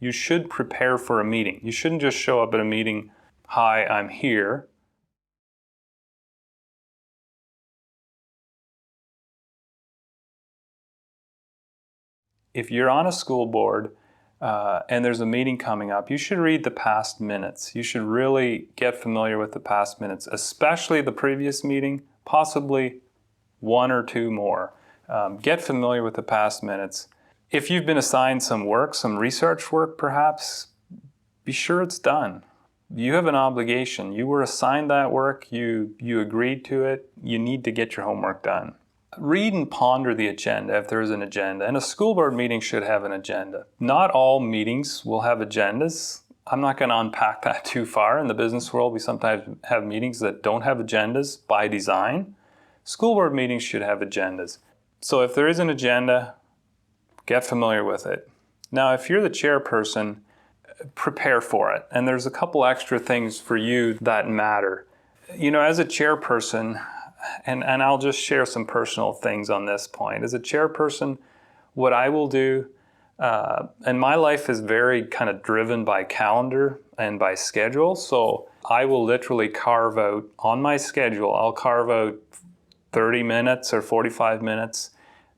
You should prepare for a meeting. You shouldn't just show up at a meeting, "Hi, I'm here." If you're on a school board and there's a meeting coming up, you should read the past minutes. You should really get familiar with the past minutes, especially the previous meeting, possibly one or two more. Get familiar with the past minutes. If you've been assigned some work, some research work perhaps, be sure it's done. You have an obligation. You were assigned that work. You agreed to it. You need to get your homework done. Read and ponder the agenda if there is an agenda, and a school board meeting should have an agenda. Not all meetings will have agendas. I'm not going to unpack that too far. In the business world, we sometimes have meetings that don't have agendas by design. School board meetings should have agendas. So if there is an agenda, get familiar with it. Now, if you're the chairperson, prepare for it. And there's a couple extra things for you that matter. You know, as a chairperson, and I'll just share some personal things on this point. As a chairperson, what I will do, and my life is very kind of driven by calendar and by schedule, so I will literally carve out, on my schedule, I'll carve out 30 minutes or 45 minutes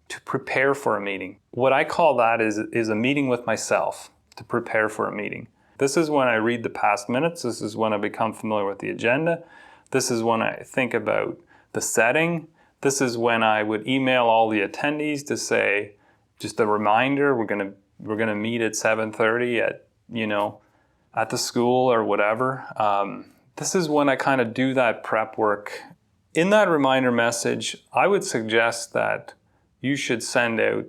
to prepare for a meeting. What I call that is a meeting with myself, to prepare for a meeting. This is when I read the past minutes. This is when I become familiar with the agenda. This is when I think about the setting. This is when I would email all the attendees to say, just a reminder, we're gonna meet at 7:30 at the school or whatever. This is when I kind of do that prep work. In that reminder message, I would suggest that you should send out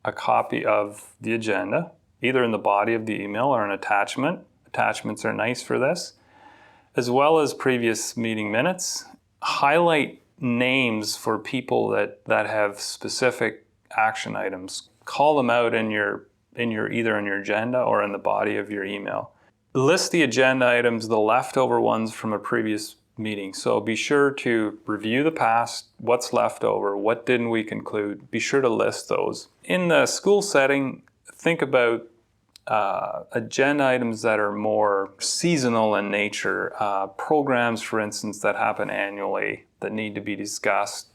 a copy of the agenda, either in the body of the email or an attachment. Attachments are nice for this, as well as previous meeting minutes. Highlight names for people that have specific action items. Call them out in your either in your agenda or in the body of your email. List the agenda items, the leftover ones from a previous meeting. So be sure to review the past, what's left over, what didn't we conclude. Be sure to list those. In the school setting, think about agenda items that are more seasonal in nature, programs, for instance, that happen annually that need to be discussed,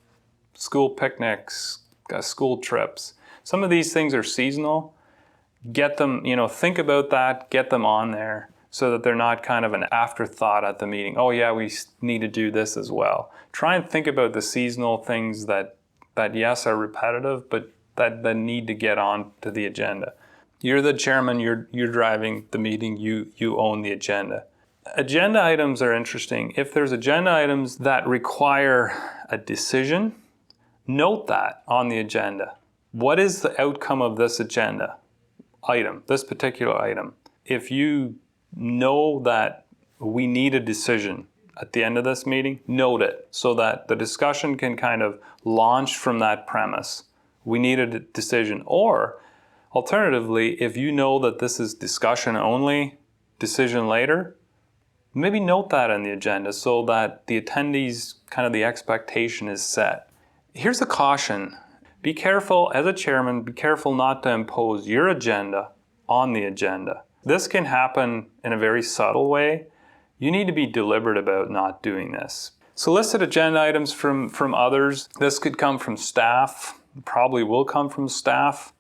school picnics, school trips. Some of these things are seasonal. Get them, think about that, get them on there so that they're not kind of an afterthought at the meeting. Oh yeah, we need to do this as well. Try and think about the seasonal things that yes, are repetitive, but that need to get on to the agenda. You're the chairman, you're driving the meeting, you own the agenda. Agenda items are interesting. If there's agenda items that require a decision, note that on the agenda. What is the outcome of this agenda item, this particular item? If you know that we need a decision at the end of this meeting, note it so that the discussion can kind of launch from that premise. We need a decision. Or alternatively, if you know that this is discussion only, decision later, maybe note that in the agenda so that the attendees, kind of the expectation is set. Here's a caution. Be careful, as a chairman, be careful not to impose your agenda on the agenda. This can happen in a very subtle way. You need to be deliberate about not doing this. Solicit agenda items from others. This could come from staff, probably will come from staff.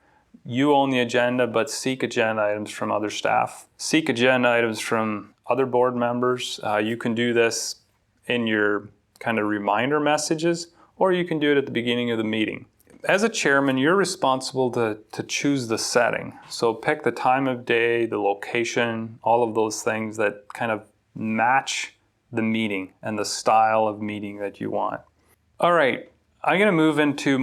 You own the agenda, but seek agenda items from other staff. Seek agenda items from other board members. You can do this in your kind of reminder messages, or you can do it at the beginning of the meeting. As a chairman, you're responsible to choose the setting. So pick the time of day, the location, all of those things that kind of match the meeting and the style of meeting that you want. All right. I'm going to move into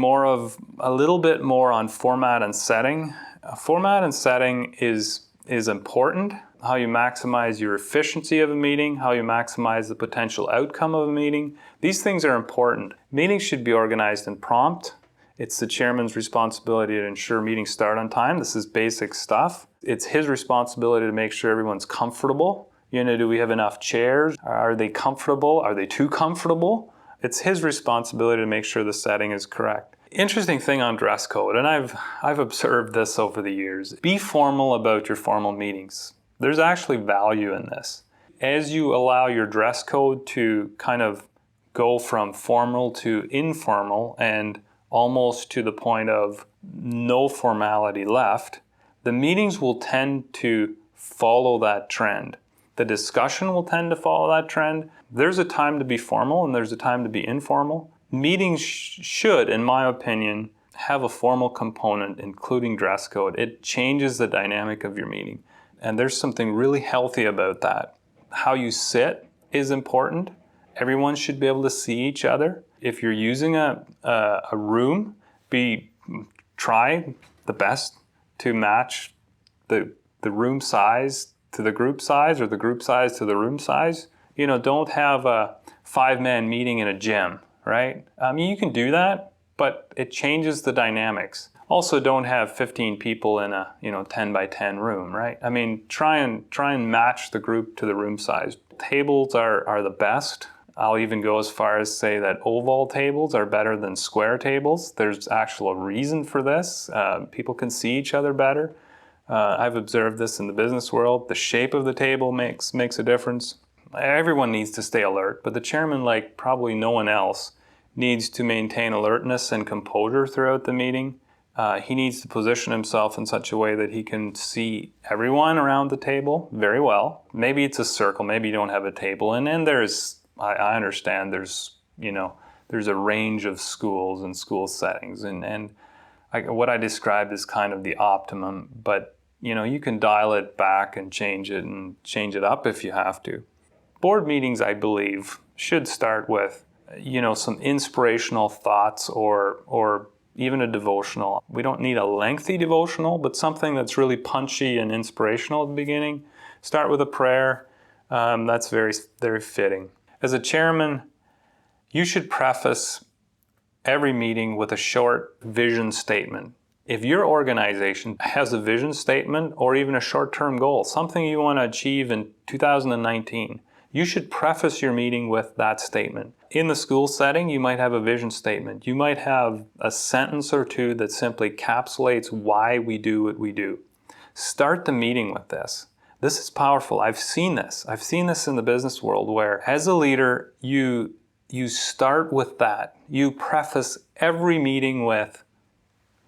a little bit more on format and setting. Format and setting is important. How you maximize your efficiency of a meeting, how you maximize the potential outcome of a meeting. These things are important. Meetings should be organized and prompt. It's the chairman's responsibility to ensure meetings start on time. This is basic stuff. It's his responsibility to make sure everyone's comfortable. Do we have enough chairs? Are they comfortable? Are they too comfortable? It's his responsibility to make sure the setting is correct. Interesting thing on dress code, and I've observed this over the years. Be formal about your formal meetings. There's actually value in this. As you allow your dress code to kind of go from formal to informal and almost to the point of no formality left, the meetings will tend to follow that trend. The discussion will tend to follow that trend. There's a time to be formal and there's a time to be informal. Meetings should, in my opinion, have a formal component, including dress code. It changes the dynamic of your meeting. And there's something really healthy about that. How you sit is important. Everyone should be able to see each other. If you're using a room, try the best to match the room size to the group size or the group size to the room size. Don't have a 5-man meeting in a gym, right? I mean, you can do that, but it changes the dynamics. Also, don't have 15 people in a 10 by 10 room, right? I mean, try and match the group to the room size. Tables are the best. I'll even go as far as say that oval tables are better than square tables. There's actual reason for this. People can see each other better. I've observed this in the business world. The shape of the table makes a difference. Everyone needs to stay alert, but the chairman, like probably no one else, needs to maintain alertness and composure throughout the meeting. He needs to position himself in such a way that he can see everyone around the table very well. Maybe it's a circle, maybe you don't have a table. And I understand there's a range of schools and school settings. And what I described is kind of the optimum, but you can dial it back and change it up if you have to. Board meetings, I believe, should start with, some inspirational thoughts or even a devotional. We don't need a lengthy devotional, but something that's really punchy and inspirational at the beginning. Start with a prayer. That's very, very fitting. As a chairman, you should preface every meeting with a short vision statement. If your organization has a vision statement or even a short-term goal, something you want to achieve in 2019, you should preface your meeting with that statement. In the school setting, you might have a vision statement. You might have a sentence or two that simply encapsulates why we do what we do. Start the meeting with this. This is powerful. I've seen this. I've seen this in the business world where, as a leader, you start with that. You preface every meeting with,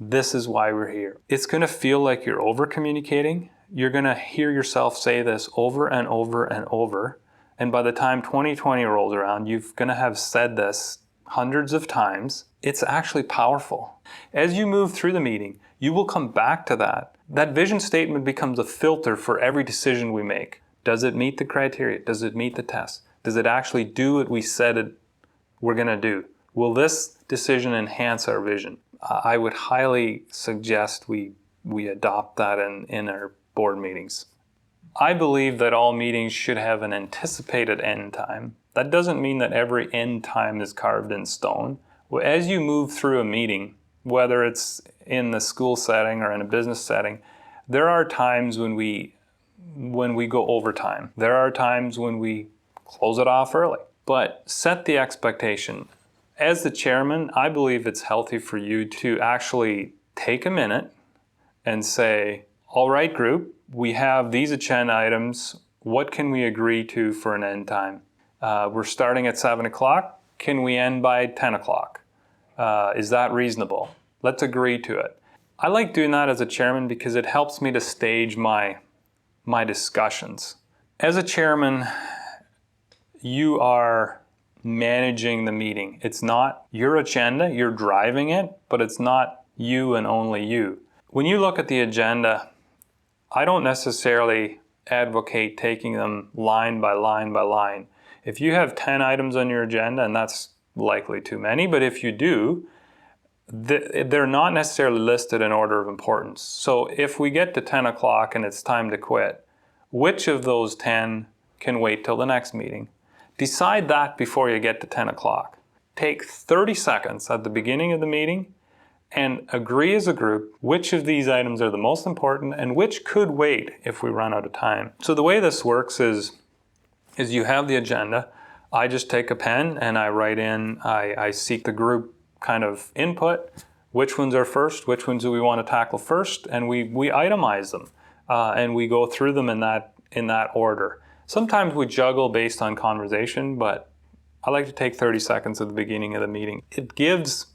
this is why we're here. It's going to feel like you're over-communicating. You're going to hear yourself say this over and over and over. And by the time 2020 rolls around, you're going to have said this hundreds of times. It's actually powerful. As you move through the meeting, you will come back to that. That vision statement becomes a filter for every decision we make. Does it meet the criteria? Does it meet the test? Does it actually do what we said we're going to do? Will this decision enhance our vision? I would highly suggest we adopt that in our board meetings. I believe that all meetings should have an anticipated end time. That doesn't mean that every end time is carved in stone. As you move through a meeting, whether it's in the school setting or in a business setting, there are times when we go overtime. There are times when we close it off early. But set the expectation. As the chairman, I believe it's healthy for you to actually take a minute and say, all right, group, we have these agenda items. What can we agree to for an end time? We're starting at 7 o'clock. Can we end by 10 o'clock? Is that reasonable? Let's agree to it. I like doing that as a chairman because it helps me to stage my discussions. As a chairman, you are managing the meeting. It's not your agenda, you're driving it, but it's not you and only you. When you look at the agenda, I don't necessarily advocate taking them line by line by line. If you have 10 items on your agenda, and that's likely too many, but if you do, they're not necessarily listed in order of importance. So if we get to 10 o'clock and it's time to quit, which of those 10 can wait till the next meeting? Decide that before you get to 10 o'clock. Take 30 seconds at the beginning of the meeting and agree as a group which of these items are the most important and which could wait if we run out of time. So the way this works is you have the agenda. I just take a pen and I write in, I seek the group kind of input. which ones are first, which ones do we want to tackle first, and we itemize them, and we go through them in that order. Sometimes we juggle based on conversation, but I like to take 30 seconds at the beginning of the meeting. It gives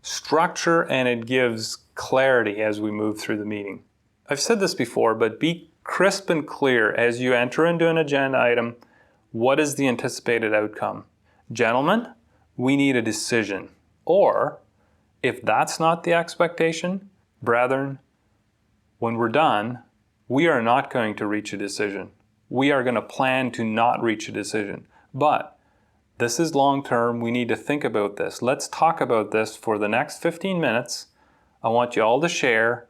structure and it gives clarity as we move through the meeting. I've said this before, but be crisp and clear as you enter into an agenda item. What is the anticipated outcome? Gentlemen, we need a decision. Or, if that's not the expectation, brethren, when we're done, we are not going to reach a decision. We are going to plan to not reach a decision. But this is long term. We need to think about this. Let's talk about this for the next 15 minutes. I want you all to share,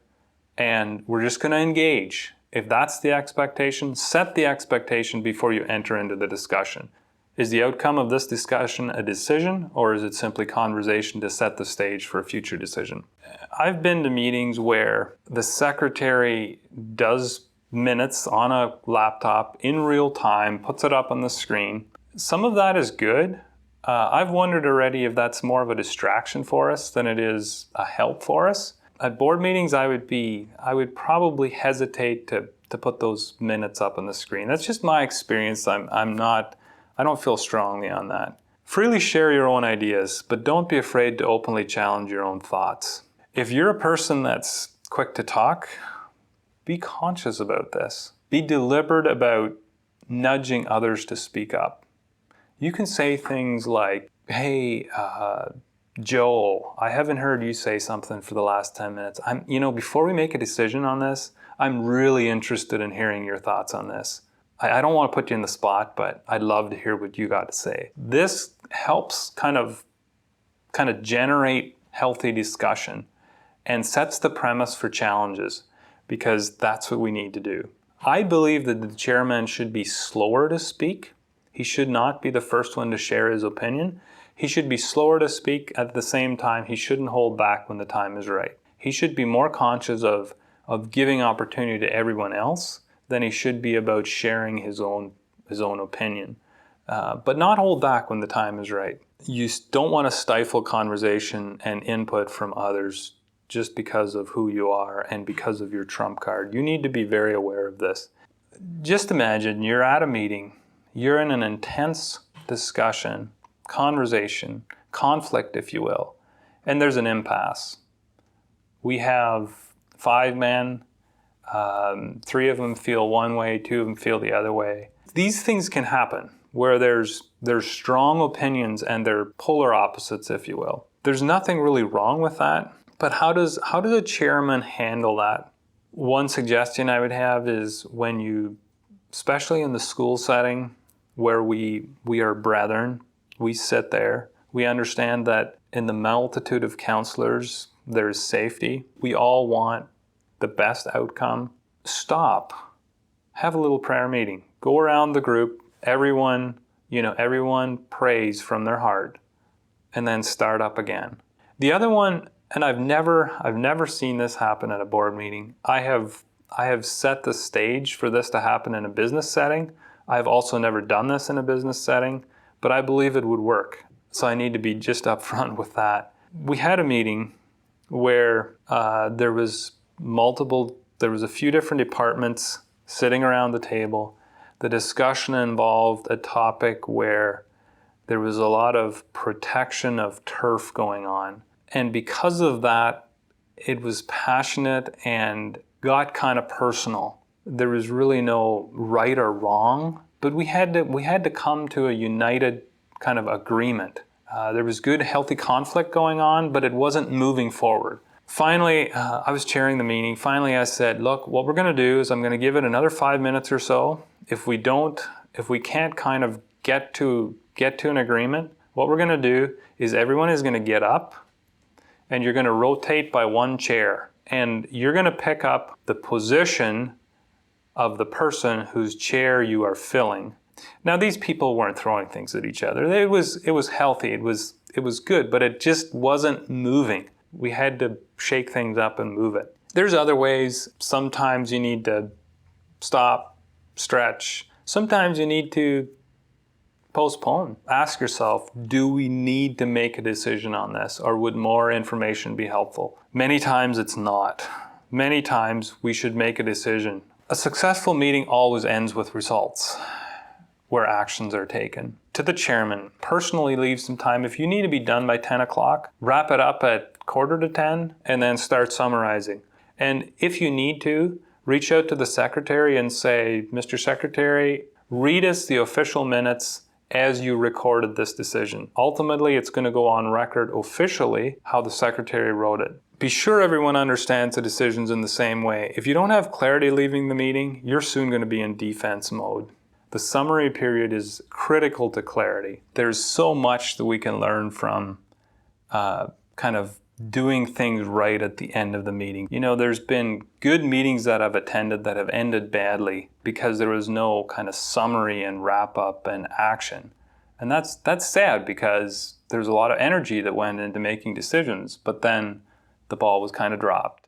and we're just going to engage. If that's the expectation, set the expectation before you enter into the discussion. Is the outcome of this discussion a decision, or is it simply conversation to set the stage for a future decision? I've been to meetings where the secretary does minutes on a laptop in real time, puts it up on the screen. Some of that is good. I've wondered already if that's more of a distraction for us than it is a help for us. At board meetings, I would probably hesitate to put those minutes up on the screen. That's just my experience. I don't feel strongly on that. Freely share your own ideas, but don't be afraid to openly challenge your own thoughts. If you're a person that's quick to talk, be conscious about this. Be deliberate about nudging others to speak up. You can say things like, hey, Joel, I haven't heard you say something for the last 10 minutes. Before we make a decision on this, I'm really interested in hearing your thoughts on this. I don't want to put you in the spot, but I'd love to hear what you got to say. This helps kind of generate healthy discussion and sets the premise for challenges, because that's what we need to do. I believe that the chairman should be slower to speak. He should not be the first one to share his opinion. He should be slower to speak. At the same time, he shouldn't hold back when the time is right. He should be more conscious of giving opportunity to everyone else than he should be about sharing his own opinion. But not hold back when the time is right. You don't want to stifle conversation and input from others just because of who you are and because of your trump card. You need to be very aware of this. Just imagine you're at a meeting, you're in an intense discussion, conversation, conflict, if you will, and there's an impasse. We have 5 men, 3 of them feel one way, 2 of them feel the other way. These things can happen where there's strong opinions and they're polar opposites, if you will. There's nothing really wrong with that, but how does a chairman handle that? One suggestion I would have is when you, especially in the school setting where we are brethren, we sit there, we understand that in the multitude of counselors, there's safety. We all want the best outcome. Stop. Have a little prayer meeting. Go around the group. Everyone prays from their heart, and then start up again. The other one, and I've never seen this happen at a board meeting. I have set the stage for this to happen in a business setting. I've also never done this in a business setting, but I believe it would work. So I need to be just upfront with that. We had a meeting where there was a few different departments sitting around the table. The discussion involved a topic where there was a lot of protection of turf going on. And because of that, it was passionate and got kind of personal. There was really no right or wrong, but we had to come to a united kind of agreement. There was good, healthy conflict going on, but it wasn't moving forward. Finally, I was chairing the meeting. Finally, I said, look, what we're going to do is I'm going to give it another 5 minutes or so. If we can't kind of get to an agreement, what we're going to do is everyone is going to get up and you're going to rotate by one chair. And you're going to pick up the position of the person whose chair you are filling. Now, these people weren't throwing things at each other. It was healthy. It was good, but it just wasn't moving. We had to shake things up and move it. There's other ways. Sometimes you need to stop, stretch. Sometimes you need to postpone. Ask yourself, do we need to make a decision on this, or would more information be helpful? Many times it's not. Many times we should make a decision. A successful meeting always ends with results, where actions are taken. To the chairman, personally leave some time. If you need to be done by 10 o'clock, wrap it up at 9:45 and then start summarizing. And if you need to, reach out to the secretary and say, Mr. Secretary, read us the official minutes as you recorded this decision. Ultimately, it's going to go on record officially how the secretary wrote it. Be sure everyone understands the decisions in the same way. If you don't have clarity leaving the meeting, you're soon going to be in defense mode. The summary period is critical to clarity. There's so much that we can learn from kind of doing things right at the end of the meeting. You know, there's been good meetings that I've attended that have ended badly because there was no kind of summary and wrap up and action. And that's sad because there's a lot of energy that went into making decisions, but then the ball was kind of dropped.